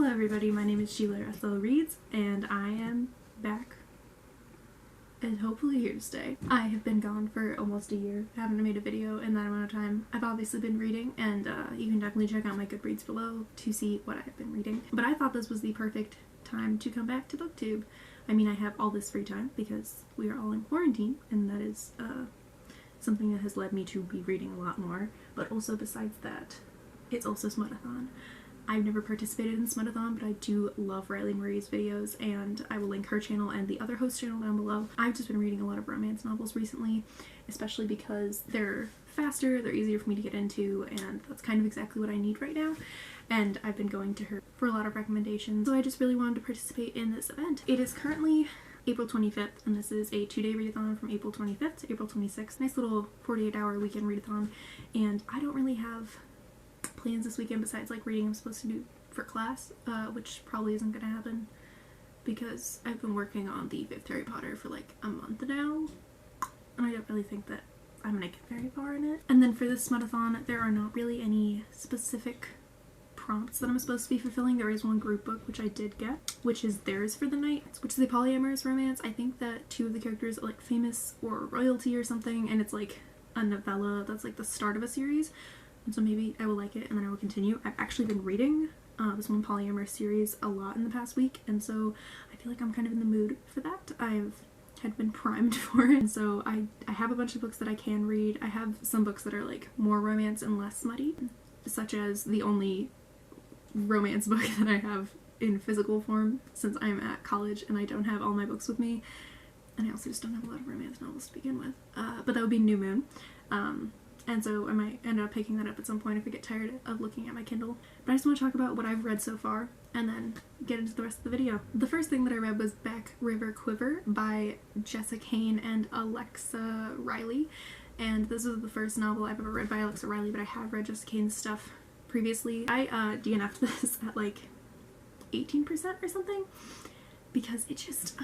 Hello everybody, my name is Sheila Ethel Reeds, and I am back and hopefully here to stay. I have been gone for almost a year. I haven't made a video in that amount of time. I've obviously been reading, and you can definitely check out my Goodreads below to see what I have been reading. But I thought this was the perfect time to come back to booktube. I mean, I have all this free time because we are all in quarantine, and that is something that has led me to be reading a lot more. But also besides that, it's also smutathon. I've never participated in smutathon, but I do love Riley Marie's videos, and I will link her channel and the other host channel down below. I've just been reading a lot of romance novels recently, especially because they're faster, they're easier for me to get into, and that's kind of exactly what I need right now. And I've been going to her for a lot of recommendations, so I just really wanted to participate in this event. It is currently April 25th, and this is a 2-day readathon from April 25th to April 26th. Nice little 48-hour weekend readathon, and I don't really have plans this weekend besides like reading I'm supposed to do for class, which probably isn't gonna happen because I've been working on the 5th Harry Potter for like a month now, and I don't really think that I'm gonna get very far in it. And then for this smutathon, there are not really any specific prompts that I'm supposed to be fulfilling. There is one group book which I did get, which is Theirs for the Night, which is a polyamorous romance. I think that 2 of the characters are like famous or royalty or something, and it's like a novella that's like the start of a series. And so maybe I will like it and then I will continue. I've actually been reading this one polyamorous series a lot in the past week, and so I feel like I'm kind of in the mood for that. Had been primed for it, and so I have a bunch of books that I can read. I have some books that are like more romance and less smutty, such as the only romance book that I have in physical form since I'm at college and I don't have all my books with me, and I also just don't have a lot of romance novels to begin with. But that would be New Moon. And so I might end up picking that up at some point if I get tired of looking at my Kindle. But I just want to talk about what I've read so far and then get into the rest of the video. The first thing that I read was Back River Quiver by Jessica Kane and Alexa Riley. And this is the first novel I've ever read by Alexa Riley, but I have read Jessica Kane's stuff previously. I DNF'd this at like 18% or something because it just,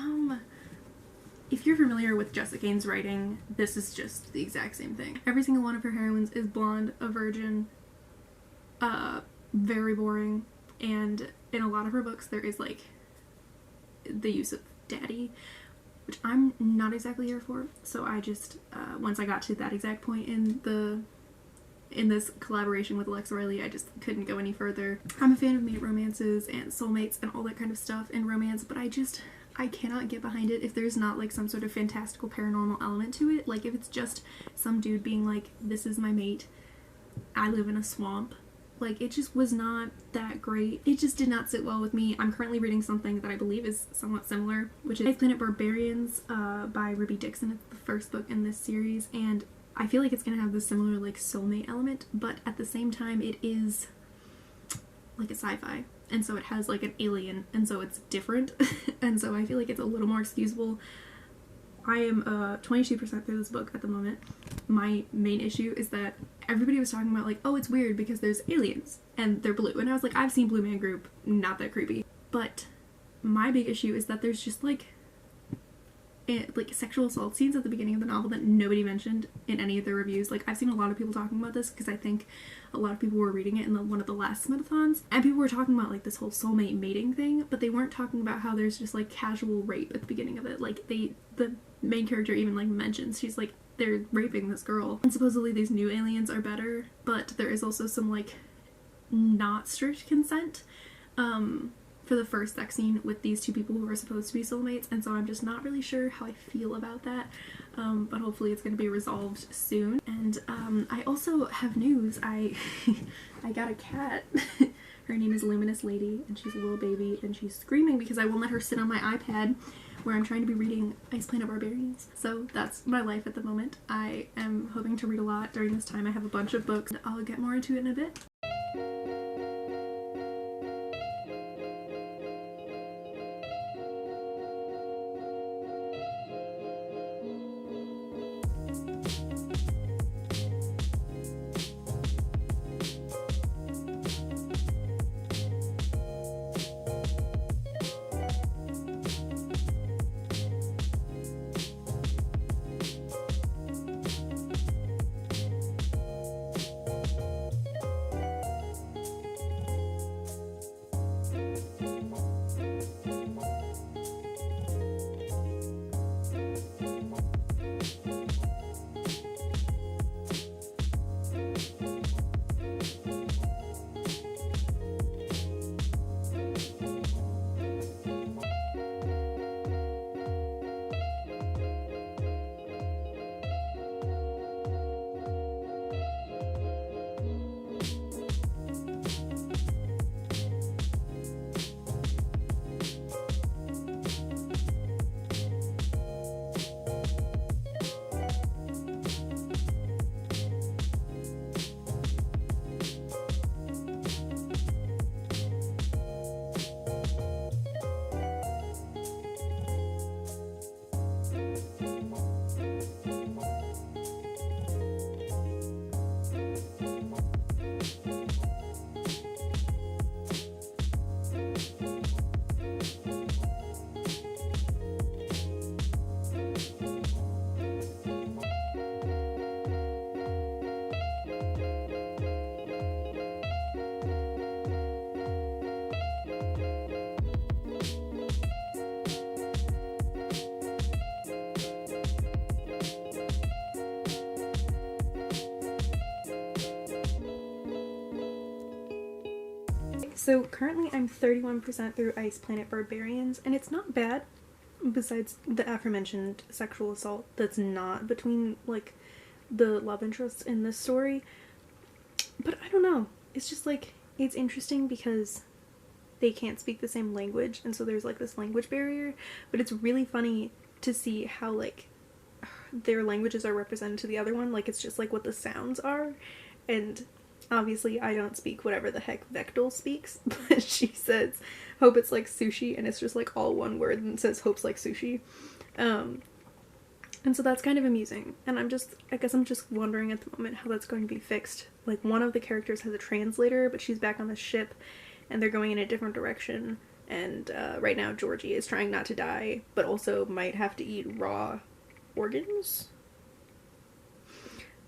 if you're familiar with Jessica Kane's writing, this is just the exact same thing. Every single one of her heroines is blonde, a virgin, very boring, and in a lot of her books there is like the use of daddy, which I'm not exactly here for. So I just, once I got to that exact point in this collaboration with Alexa Riley, I just couldn't go any further. I'm a fan of made romances and soulmates and all that kind of stuff in romance, but I cannot get behind it if there's not like some sort of fantastical paranormal element to it. Like if it's just some dude being like, this is my mate, I live in a swamp. Like it just was not that great. It just did not sit well with me. I'm currently reading something that I believe is somewhat similar, which is Planet Barbarians by Ruby Dixon. It's the first book in this series, and I feel like it's gonna have this similar like soulmate element, but at the same time it is like a sci-fi. And so it has like an alien, and so it's different, and so I feel like it's a little more excusable. I am 22% through this book at the moment. My main issue is that everybody was talking about like, oh, it's weird because there's aliens and they're blue, and I was like, I've seen Blue Man Group, not that creepy. But my big issue is that there's just like sexual assault scenes at the beginning of the novel that nobody mentioned in any of their reviews. Like I've seen a lot of people talking about this because I think a lot of people were reading it in one of the last smutathons, and people were talking about like this whole soulmate mating thing, but they weren't talking about how there's just like casual rape at the beginning of it. Like the main character even like mentions, she's like, they're raping this girl, and supposedly these new aliens are better, but there is also some like not strict consent for the first sex scene with these 2 people who are supposed to be soulmates, and so I'm just not really sure how I feel about that, but hopefully it's going to be resolved soon. And I also have news. I got a cat. Her name is Luminous Lady, and she's a little baby, and she's screaming because I won't let her sit on my iPad where I'm trying to be reading Ice Planet Barbarians. So that's my life at the moment. I am hoping to read a lot during this time. I have a bunch of books. I'll get more into it in a bit. So currently I'm 31% through Ice Planet Barbarians, and it's not bad, besides the aforementioned sexual assault that's not between, like, the love interests in this story. But I don't know, it's just, like, it's interesting because they can't speak the same language, and so there's, like, this language barrier, but it's really funny to see how, like, their languages are represented to the other one, like, it's just, like, what the sounds are, and obviously I don't speak whatever the heck Vectel speaks, but she says, hope it's like sushi, and it's just, like, all one word, and it says hope's like sushi, and so that's kind of amusing, and I guess I'm just wondering at the moment how that's going to be fixed. Like, one of the characters has a translator, but she's back on the ship, and they're going in a different direction, and right now Georgie is trying not to die, but also might have to eat raw organs?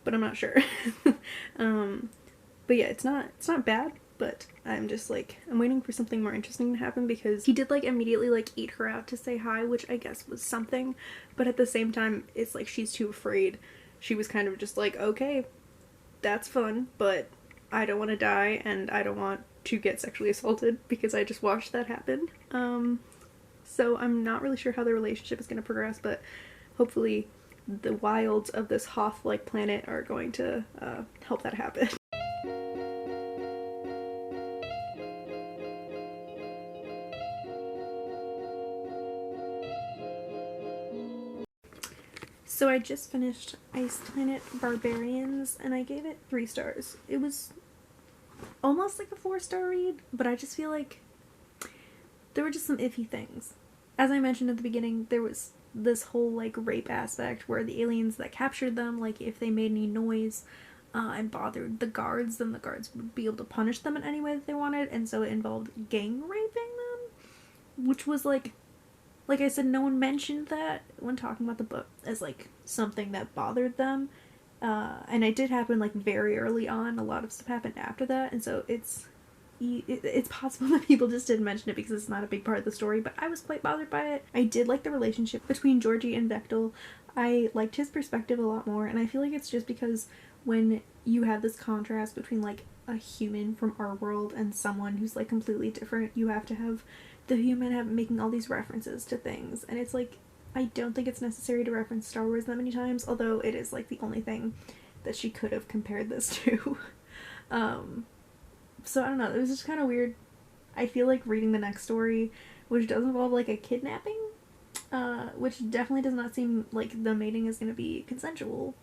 But I'm not sure. But yeah, it's not bad, but I'm just, like, I'm waiting for something more interesting to happen, because he did, like, immediately, like, eat her out to say hi, which I guess was something, but at the same time, it's like she's too afraid. She was kind of just like, okay, that's fun, but I don't want to die, and I don't want to get sexually assaulted, because I just watched that happen. So I'm not really sure how their relationship is going to progress, but hopefully the wilds of this Hoth-like planet are going to help that happen. So I just finished Ice Planet Barbarians, and I gave it 3 stars. It was almost like a 4-star read, but I just feel like there were just some iffy things. As I mentioned at the beginning, there was this whole, like, rape aspect where the aliens that captured them, like, if they made any noise and bothered the guards, then the guards would be able to punish them in any way that they wanted, and so it involved gang raping them, which was, like I said, no one mentioned that when talking about the book as, like, something that bothered them, and it did happen, like, very early on. A lot of stuff happened after that, and so it's possible that people just didn't mention it because it's not a big part of the story, but I was quite bothered by it. I did like the relationship between Georgie and Vectel. I liked his perspective a lot more, and I feel like it's just because when you have this contrast between, like, a human from our world and someone who's, like, completely different, you have to have the human making all these references to things, and it's like, I don't think it's necessary to reference Star Wars that many times, although it is, like, the only thing that she could have compared this to. So I don't know, it was just kind of weird. I feel like reading the next story, which does involve, like, a kidnapping, which definitely does not seem like the mating is going to be consensual.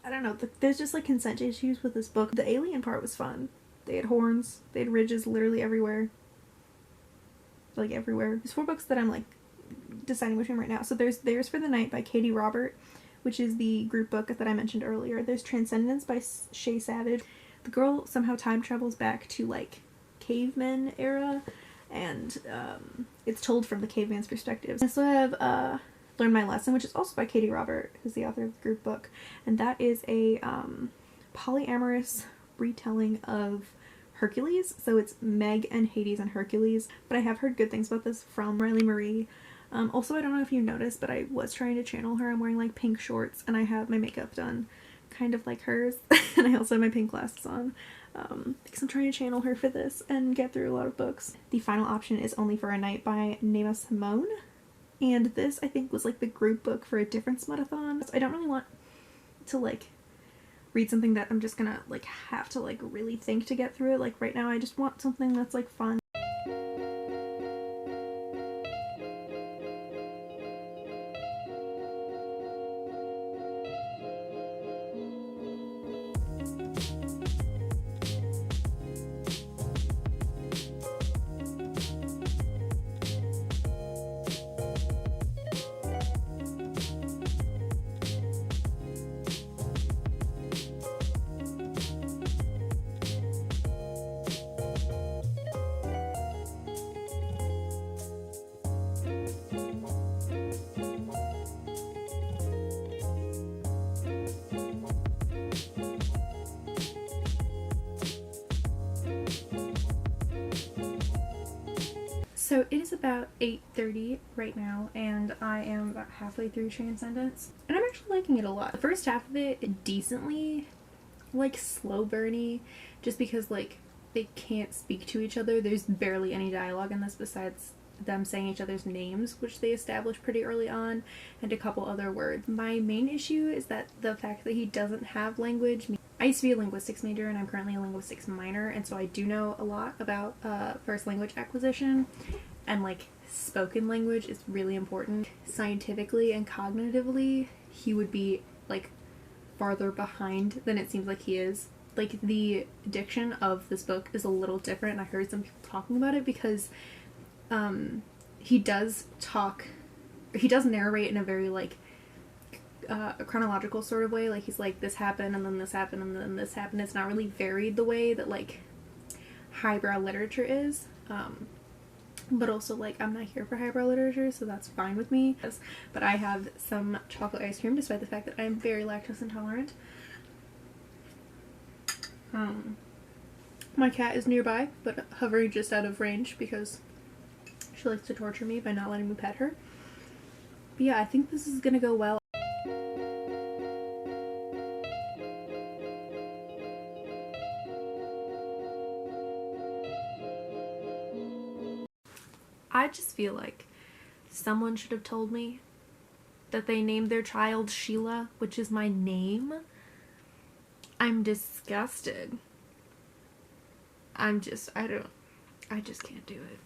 I don't know, there's just, like, consent issues with this book. The alien part was fun. They had horns, they had ridges literally everywhere. Like, everywhere. There's 4 books that I'm, like, deciding between right now. So there's Theirs for the Night by Katie Robert, which is the group book that I mentioned earlier. There's Transcendence by Shay Savage. The girl somehow time travels back to, like, caveman era, and it's told from the caveman's perspective. I also have Learn My Lesson, which is also by Katie Robert, who's the author of the group book, and that is a polyamorous retelling of Hercules, so it's Meg and Hades and Hercules, but I have heard good things about this from Riley Marie. Also, I don't know if you noticed, but I was trying to channel her. I'm wearing, like, pink shorts, and I have my makeup done kind of like hers, and I also have my pink glasses on, because I'm trying to channel her for this and get through a lot of books. The final option is Only for a Night by Nema Simone, and this, I think, was, like, the group book for a different smutathon. So I don't really want to, like, read something that I'm just gonna, like, have to, like, really think to get through it. Like, right now I just want something that's, like, fun. So it is about 8:30 right now, and I am about halfway through Transcendence, and I'm actually liking it a lot. The first half of it, decently, like, slow burny, just because, like, they can't speak to each other. There's barely any dialogue in this besides them saying each other's names, which they establish pretty early on, and a couple other words. My main issue is that the fact that he doesn't have language. I used to be a linguistics major and I'm currently a linguistics minor, and so I do know a lot about first language acquisition, and like spoken language is really important. Scientifically and cognitively, he would be like farther behind than it seems like he is. Like, the diction of this book is a little different, and I heard some people talking about it because he does narrate in a very like a chronological sort of way. Like, he's like, this happened and then this happened and then this happened. It's not really varied the way that like highbrow literature is, but also like I'm not here for highbrow literature, so that's fine with me. But I have some chocolate ice cream despite the fact that I'm very lactose intolerant. My cat is nearby, but hovering just out of range because she likes to torture me by not letting me pet her. But yeah, I think this is gonna go well. I just feel like someone should have told me that they named their child Sheila, which is my name. I'm disgusted. I just can't do it.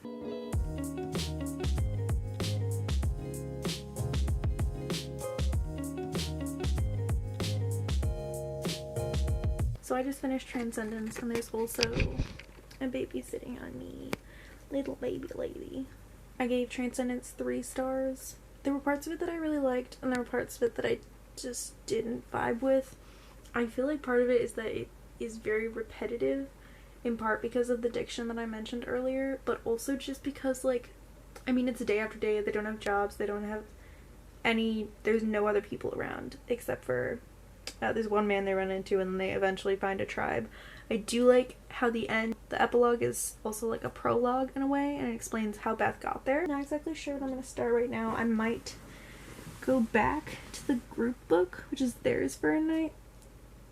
So I just finished Transcendence, and there's also a baby sitting on me. Little baby lady. I gave Transcendence 3 stars. There were parts of it that I really liked, and there were parts of it that I just didn't vibe with. I feel like part of it is that it is very repetitive, in part because of the diction that I mentioned earlier, but also just because, like, I mean, it's day after day, they don't have jobs, they don't have there's no other people around, except for, there's one man they run into, and then they eventually find a tribe. I do like how the epilogue is also like a prologue in a way, and it explains how Beth got there. Not exactly sure what I'm going to start right now. I might go back to the group book, which is Theirs for a Night,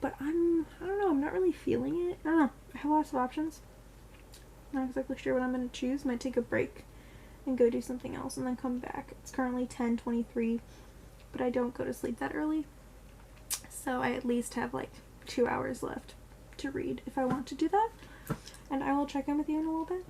but I don't know, I'm not really feeling it. I don't know, I have lots of options. Not exactly sure what I'm going to choose. Might take a break and go do something else and then come back. It's currently 10:23, but I don't go to sleep that early, so I at least have like 2 hours left to read if I want to do that, and I will check in with you in a little bit.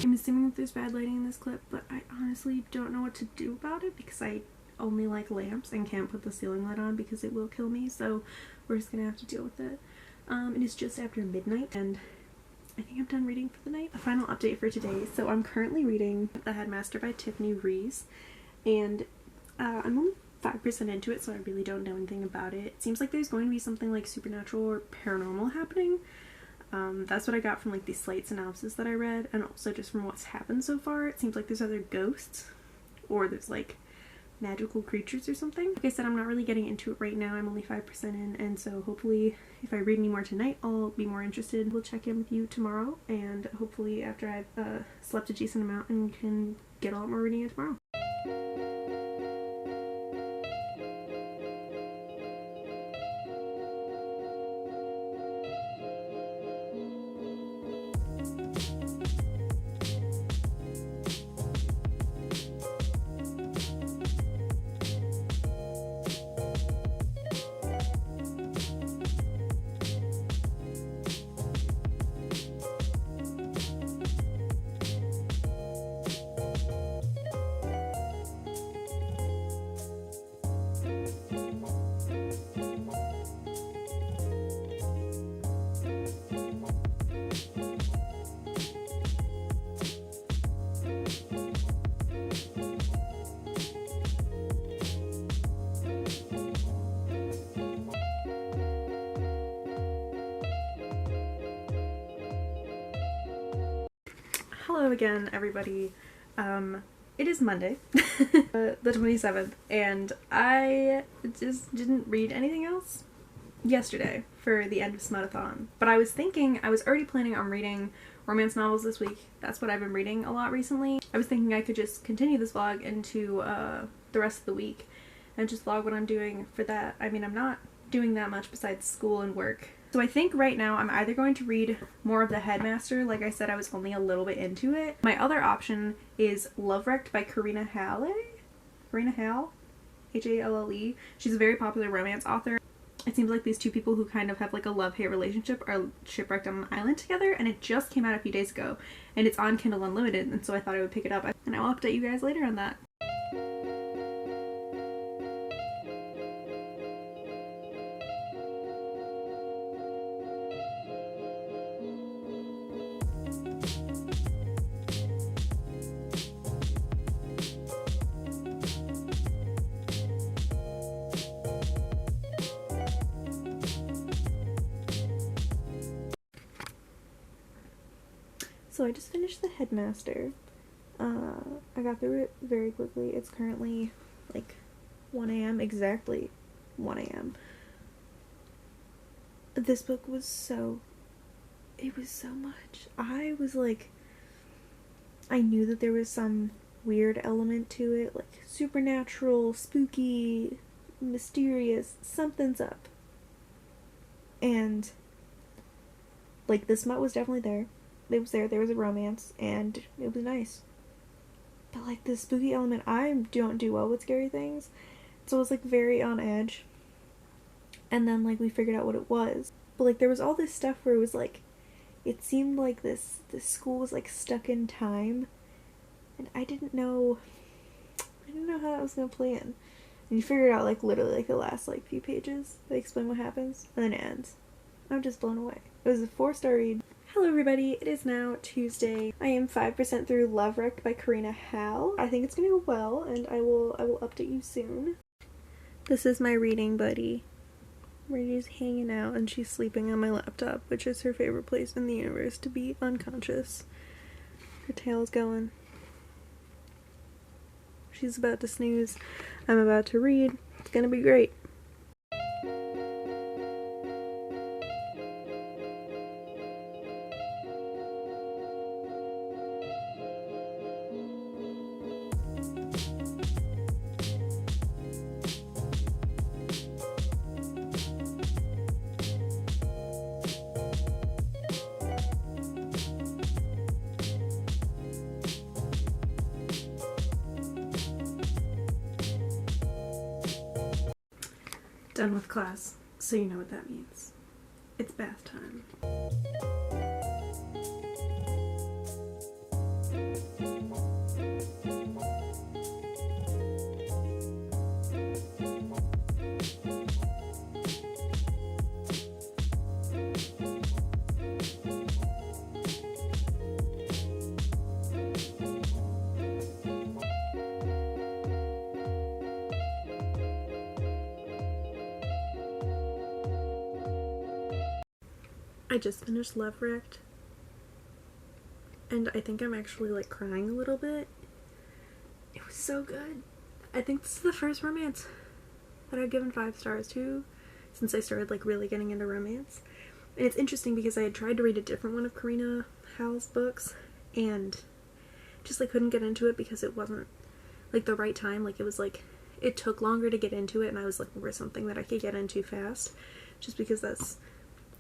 I'm assuming that there's bad lighting in this clip, but I honestly don't know what to do about it because I only like lamps and can't put the ceiling light on because it will kill me, so we're just gonna have to deal with it. It is just after midnight, and I think I'm done reading for the night. A final update for today. So I'm currently reading The Headmaster by Tiffany Rees, and I'm only 5% into it, so I really don't know anything about it. It seems like there's going to be something like supernatural or paranormal happening. That's what I got from like the Slate synopsis that I read, and also just from what's happened so far. It seems like there's other ghosts, or there's like magical creatures or something. Like I said, I'm not really getting into it right now. I'm only 5% in, and so hopefully if I read any more tonight, I'll be more interested. We'll check in with you tomorrow, and hopefully after I've slept a decent amount and can get a lot more reading in tomorrow. Hello again, everybody. It is Monday, the 27th, and I just didn't read anything else yesterday for the end of smutathon. But I was already planning on reading romance novels this week. That's what I've been reading a lot recently. I was thinking I could just continue this vlog into the rest of the week and just vlog what I'm doing for that. I mean, I'm not doing that much besides school and work. So I think right now I'm either going to read more of The Headmaster. Like I said, I was only a little bit into it. My other option is Love Wrecked by Karina Halle? Karina Hall? H-A-L-L-E. She's a very popular romance author. It seems like these two people who kind of have like a love-hate relationship are shipwrecked on an island together, and it just came out a few days ago, and it's on Kindle Unlimited, and so I thought I would pick it up, and I'll update you guys later on that. So I just finished The Headmaster. I got through it very quickly. It's currently like 1 a.m. exactly 1 a.m. This book was so much. I was like, I knew that there was some weird element to it, like supernatural, spooky, mysterious, something's up. And like the smut was definitely there. It was there was a romance, and it was nice. But like the spooky element, I don't do well with scary things, so it was like very on edge. And then like we figured out what it was. But like there was all this stuff where it was like, it seemed like this school was like stuck in time, and I didn't know how that was gonna play in. And you figure it out like literally like the last like few pages. They explain what happens, and then it ends. I'm just blown away. It was a 4-star read. Hello everybody, it is now Tuesday. I am 5% through Love Wrecked by Karina Hall. I think it's gonna go well, and I will update you soon. This is my reading buddy. We're just hanging out, and she's sleeping on my laptop, which is her favorite place in the universe to be unconscious. Her tail's going. She's about to snooze. I'm about to read. It's gonna be great. Done with class, so you know what that means. It's bath time. I just finished Love Wrecked, and I think I'm actually like crying a little bit. It was so good. I think this is the first romance that I've given 5 stars to since I started like really getting into romance. And it's interesting because I had tried to read a different one of Karina Hall's books and just like couldn't get into it because it wasn't like the right time. Like it was like, it took longer to get into it, and I was looking for something that I could get into fast just because that's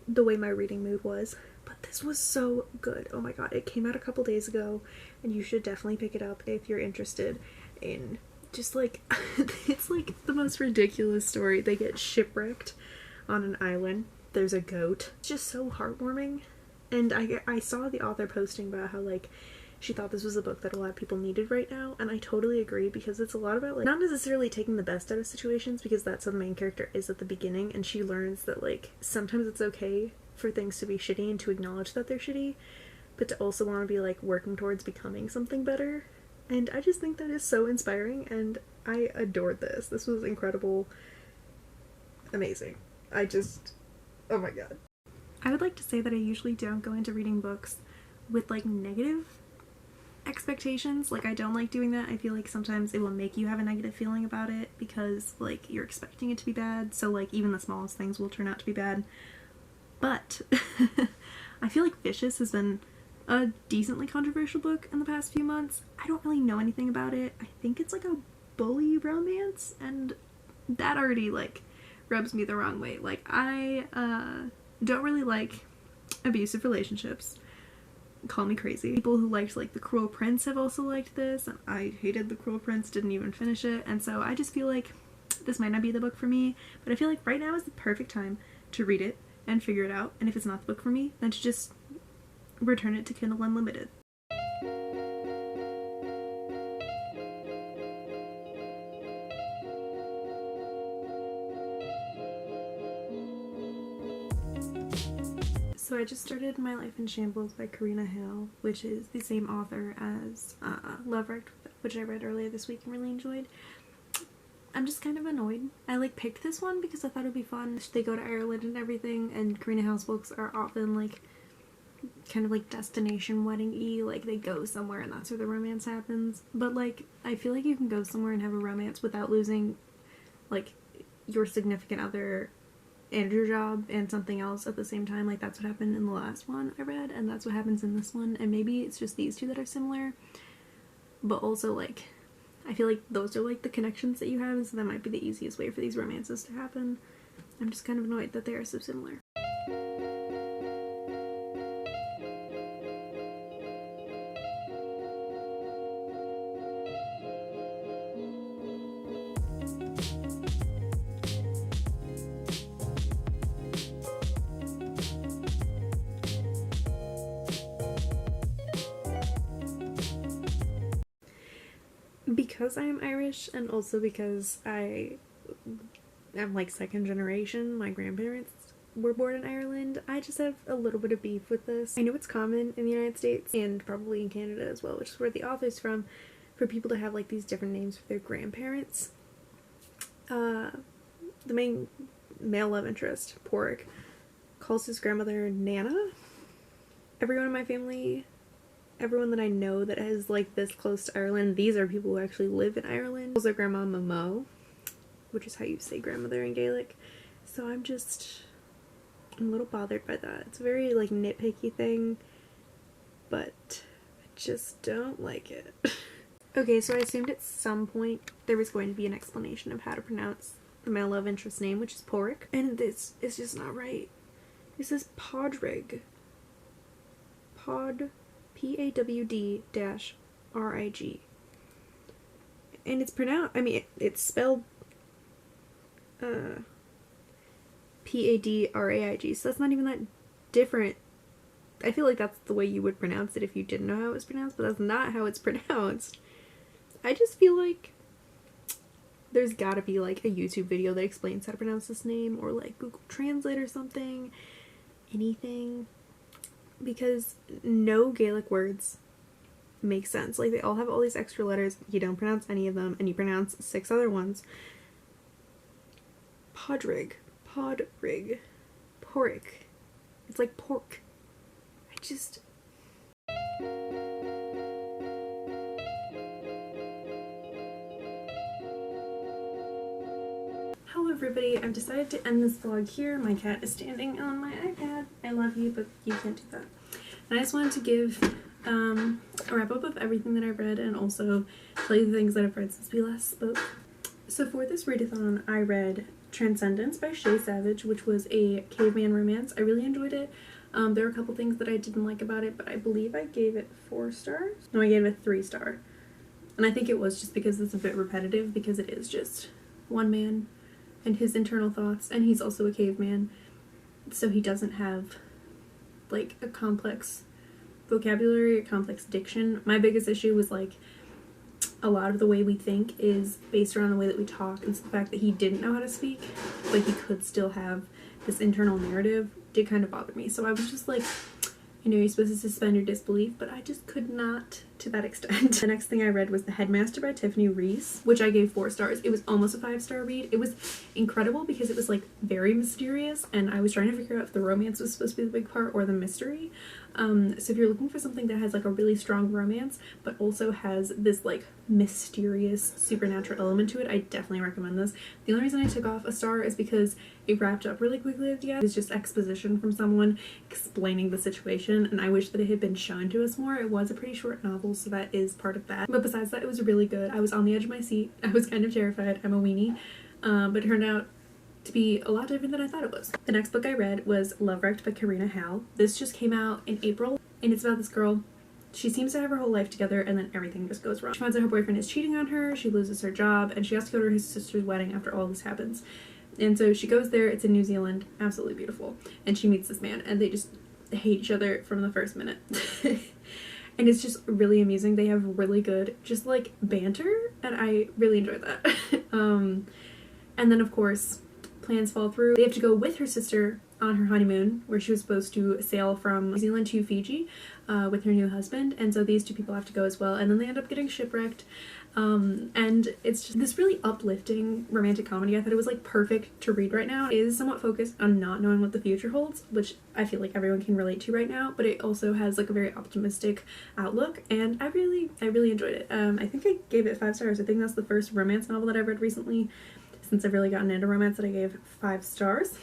the way my reading mood was. But this was so good. Oh my god, it came out a couple days ago, and you should definitely pick it up if you're interested in just like it's like the most ridiculous story. They get shipwrecked on an island. There's a goat. It's just so heartwarming. And I saw the author posting about how like she thought this was a book that a lot of people needed right now, and I totally agree, because it's a lot about like not necessarily taking the best out of situations, because that's what the main character is at the beginning, and she learns that like sometimes it's okay for things to be shitty and to acknowledge that they're shitty, but to also want to be like working towards becoming something better. And I just think that is so inspiring, and I adored this. This was incredible. Amazing. Oh my god. I would like to say that I usually don't go into reading books with like negative expectations. Like, I don't like doing that. I feel like sometimes it will make you have a negative feeling about it because, like, you're expecting it to be bad. So, like, even the smallest things will turn out to be bad. But I feel like Vicious has been a decently controversial book in the past few months. I don't really know anything about it. I think it's like a bully romance, and that already, like, rubs me the wrong way. Like, I don't really like abusive relationships. Call me crazy. People who liked, like, The Cruel Prince have also liked this, and I hated The Cruel Prince, didn't even finish it, and so I just feel like this might not be the book for me, but I feel like right now is the perfect time to read it and figure it out, and if it's not the book for me, then to just return it to Kindle Unlimited. So I just started My Life in Shambles by Karina Hill, which is the same author as Love Wrecked, which I read earlier this week and really enjoyed. I'm just kind of annoyed. I, like, picked this one because I thought it would be fun. They go to Ireland and everything, and Karina Hill's books are often, like, kind of like destination wedding-y, like they go somewhere and that's where the romance happens. But, like, I feel like you can go somewhere and have a romance without losing, like, your significant other and your job and something else at the same time. Like, that's what happened in the last one I read, and that's what happens in this one, and maybe it's just these two that are similar, but also, like, I feel like those are, like, the connections that you have, and so that might be the easiest way for these romances to happen. I'm just kind of annoyed that they are so similar. Because I am Irish, and also because I am, like, second generation, my grandparents were born in Ireland, I just have a little bit of beef with this. I know it's common in the United States, and probably in Canada as well, which is where the author's from, for people to have, like, these different names for their grandparents. The main male love interest, Porrick, calls his grandmother Nana. Everyone in my family, everyone that I know that is, like, this close to Ireland, these are people who actually live in Ireland. Calls their grandma Momo, which is how you say grandmother in Gaelic. So I'm a little bothered by that. It's a very, like, nitpicky thing, but I just don't like it. Okay, so I assumed at some point there was going to be an explanation of how to pronounce the male love interest name, which is Porrick, and this is just not right. It says Podrig. P-A-W-D-R-I-G. And it's pronounced, I mean, it's spelled P-A-D-R-A-I-G, so that's not even that different. I feel like that's the way you would pronounce it if you didn't know how it was pronounced, but that's not how it's pronounced. I just feel like there's gotta be, like, a YouTube video that explains how to pronounce this name, or, like, Google Translate or something. Anything. Because no Gaelic words make sense. Like, they all have all these extra letters, you don't pronounce any of them, and you pronounce 6 other ones. Podrig. Porrick. It's like pork. I just... Hello everybody, I've decided to end this vlog here. My cat is standing on my iPad. I love you, but you can't do that. And I just wanted to give a wrap up of everything that I've read, and also tell you the things that I've read since we last spoke. So for this readathon, I read Transcendence by Shay Savage, which was a caveman romance. I really enjoyed it. There were a couple things that I didn't like about it, but I believe I gave it 4 stars. No, I gave it a 3 star. And I think it was just because it's a bit repetitive, because it is just one man and his internal thoughts, and he's also a caveman, so he doesn't have, like, a complex vocabulary, a complex diction. My biggest issue was, like, a lot of the way we think is based around the way that we talk, and so the fact that he didn't know how to speak, but he could still have this internal narrative, did kind of bother me. So I was just like, you know, you're supposed to suspend your disbelief, but I just could not to that extent. The next thing I read was The Headmaster by Tiffany Reese, which I gave 4 stars. It was almost a 5-star read. It was incredible because it was, like, very mysterious, and I was trying to figure out if the romance was supposed to be the big part or the mystery. So if you're looking for something that has like a really strong romance but also has this like mysterious supernatural element to it, I definitely recommend this. The only reason I took off a star is because it wrapped up really quickly at the end. It was just exposition from someone explaining the situation, and I wish that it had been shown to us more. It was a pretty short novel, so that is part of that. But besides that, it was really good. I was on the edge of my seat. I was kind of terrified. I'm a weenie. But it turned out to be a lot different than I thought it was. The next book I read was Love Wrecked by Karina Howell. This just came out in April, and it's about this girl. She seems to have her whole life together, and then everything just goes wrong. She finds out her boyfriend is cheating on her, she loses her job, and she has to go to her sister's wedding after all this happens. And so she goes there. It's in New Zealand, absolutely beautiful, and she meets this man, and they just hate each other from the first minute. And it's just really amusing. They have really good just like banter, and I really enjoyed that. And then of course plans fall through. They have to go with her sister on her honeymoon, where she was supposed to sail from New Zealand to Fiji with her new husband, and so these two people have to go as well, and then they end up getting shipwrecked. And it's just this really uplifting romantic comedy. I thought it was like perfect to read right now. It is somewhat focused on not knowing what the future holds, which I feel like everyone can relate to right now, but it also has like a very optimistic outlook, and I really enjoyed it. I think I gave it 5 stars. I think that's the first romance novel that I've read recently since I've really gotten into romance that I gave 5 stars.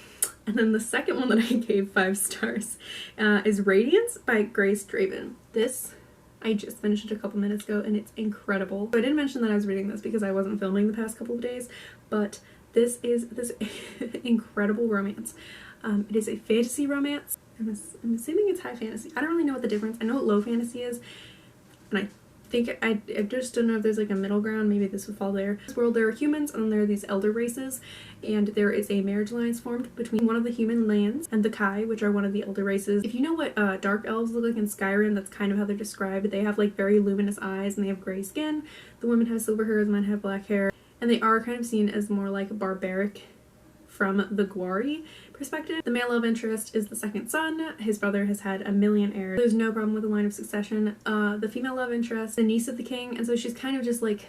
And then the second one that I gave 5 stars is Radiance by Grace Draven. This I just finished it a couple minutes ago, and it's incredible. So I didn't mention that I was reading this because I wasn't filming the past couple of days, but this is this incredible romance. It is a fantasy romance. I'm assuming it's high fantasy. I don't really know what the difference. I know what low fantasy is, and I think I just don't know if there's like a middle ground. Maybe this would fall there. In this world there are humans, and then there are these elder races, and there is a marriage alliance formed between one of the human lands and the Kai, which are one of the elder races. If you know what dark elves look like in Skyrim, that's kind of how they're described. They have like very luminous eyes, and they have gray skin. The women have silver hair, the men have black hair, and they are kind of seen as more like barbaric from the Gwari perspective. The male love interest is the second son. His brother has had a million heirs. There's no problem with the line of succession. The female love interest, the niece of the king, and so she's kind of just like,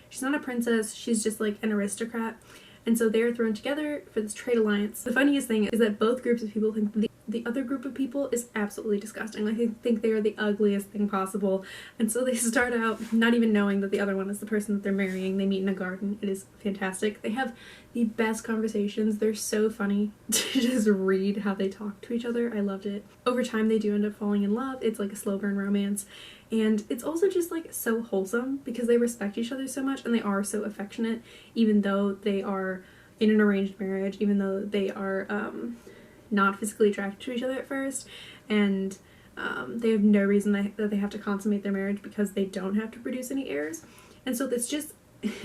she's not a princess, she's just like an aristocrat. And so they're thrown together for this trade alliance. The funniest thing is that both groups of people think the other group of people is absolutely disgusting. Like, they think they are the ugliest thing possible. And so they start out not even knowing that the other one is the person that they're marrying. They meet in a garden. It is fantastic. They have the best conversations. They're so funny to just read how they talk to each other. I loved it. Over time, they do end up falling in love. It's like a slow burn romance. And it's also just like so wholesome because they respect each other so much, and they are so affectionate, even though they are in an arranged marriage, even though they are not physically attracted to each other at first, and they have no reason that they have to consummate their marriage because they don't have to produce any heirs. And so that's just,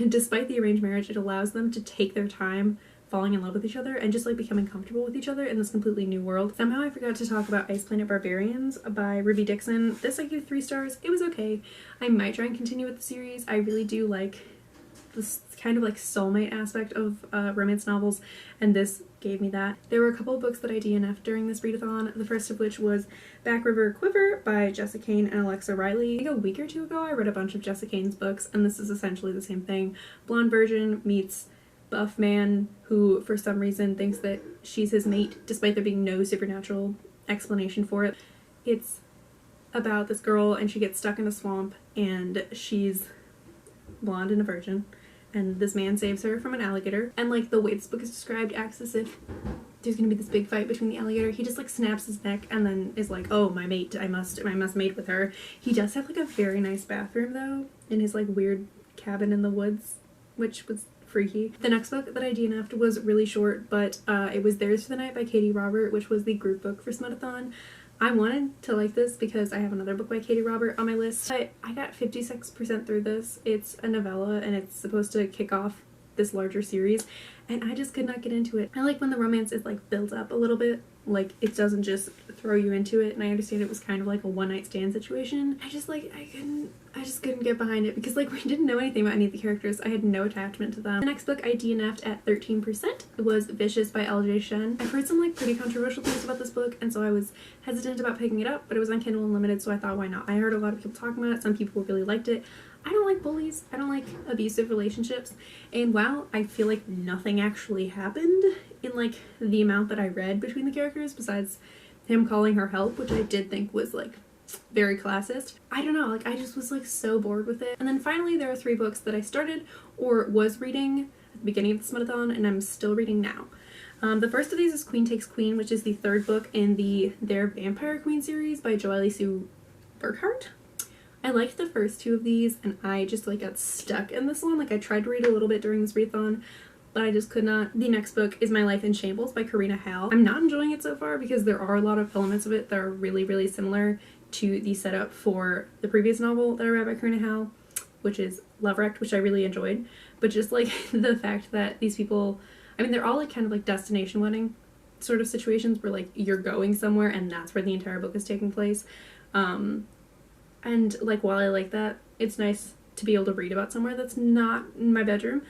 despite the arranged marriage, it allows them to take their time falling in love with each other and just like becoming comfortable with each other in this completely new world. Somehow I forgot to talk about Ice Planet Barbarians by Ruby Dixon. This I gave 3 stars. It was okay. I might try and continue with the series. I really do like this kind of like soulmate aspect of romance novels, and this gave me that. There were a couple of books that I DNF'd during this readathon, the first of which was Back River Quiver by Jessa Kane and Alexa Riley. I think a week or 2 ago I read a bunch of Jessa Kane's books, and this is essentially the same thing. Blonde virgin meets buff man who for some reason thinks that she's his mate despite there being no supernatural explanation for it. It's about this girl, and she gets stuck in a swamp, and she's blonde and a virgin, and this man saves her from an alligator, and like the way this book is described acts as if there's gonna be this big fight between the alligator. He just like snaps his neck and then is like, oh, my mate, I must mate with her. He does have like a very nice bathroom though in his like weird cabin in the woods, which was freaky. The next book that I DNF'd was really short, but it was Theirs for the Night by Katie Robert, which was the group book for Smutathon. I wanted to like this because I have another book by Katie Robert on my list, but I got 56% through this. It's a novella, and it's supposed to kick off this larger series, and I just could not get into it. I like when the romance is like built up a little bit, like it doesn't just throw you into it, and I understand it was kind of like a one-night stand situation. I just couldn't get behind it because like we didn't know anything about any of the characters. I had no attachment to them. The next book I DNF'd at 13% was Vicious by LJ Shen. I've heard some like pretty controversial things about this book, and so I was hesitant about picking it up, but it was on Kindle Unlimited, so I thought, why not? I heard a lot of people talking about it. Some people really liked it. I don't like bullies. I don't like abusive relationships. And while I feel like nothing actually happened in like the amount that I read between the characters, besides him calling her help, which I did think was like very classist. I don't know, like I just was like so bored with it. And then finally there are 3 books that I started or was reading at the beginning of the smutathon and I'm still reading now. The first of these is Queen Takes Queen, which is the 3rd book in their Vampire Queen series by Joelle Sue Burkhart. I liked the first 2 of these and I just like got stuck in this one. Like I tried to read a little bit during this readathon, but I just could not. The next book is My Life in Shambles by Karina Howell. I'm not enjoying it so far because there are a lot of elements of it that are really similar to the setup for the previous novel that I read by Karina Howell, which is Love Wrecked, which I really enjoyed. But just like the fact that these people, I mean, they're all like kind of like destination wedding sort of situations where like you're going somewhere and that's where the entire book is taking place. And like while I like that, it's nice to be able to read about somewhere that's not in my bedroom.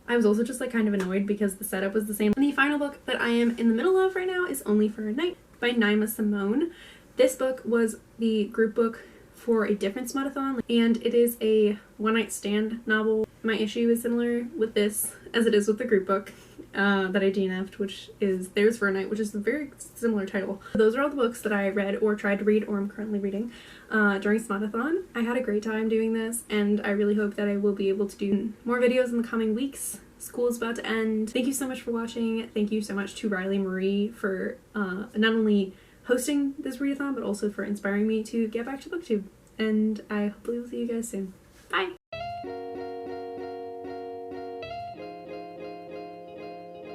I was also just like kind of annoyed because the setup was the same. And the final book that I am in the middle of right now is Only for a Night by Naima Simone. This book was the group book for a different smutathon, and it is a one-night stand novel. My issue is similar with this as it is with the group book that I DNF'd, which is Theirs for a Night, which is a very similar title. Those are all the books that I read or tried to read or I'm currently reading during smutathon. I had a great time doing this, and I really hope that I will be able to do more videos in the coming weeks. School is about to end. Thank you so much for watching. Thank you so much to Riley Marie for not only hosting this readathon, but also for inspiring me to get back to booktube. And I hopefully will see you guys soon. Bye!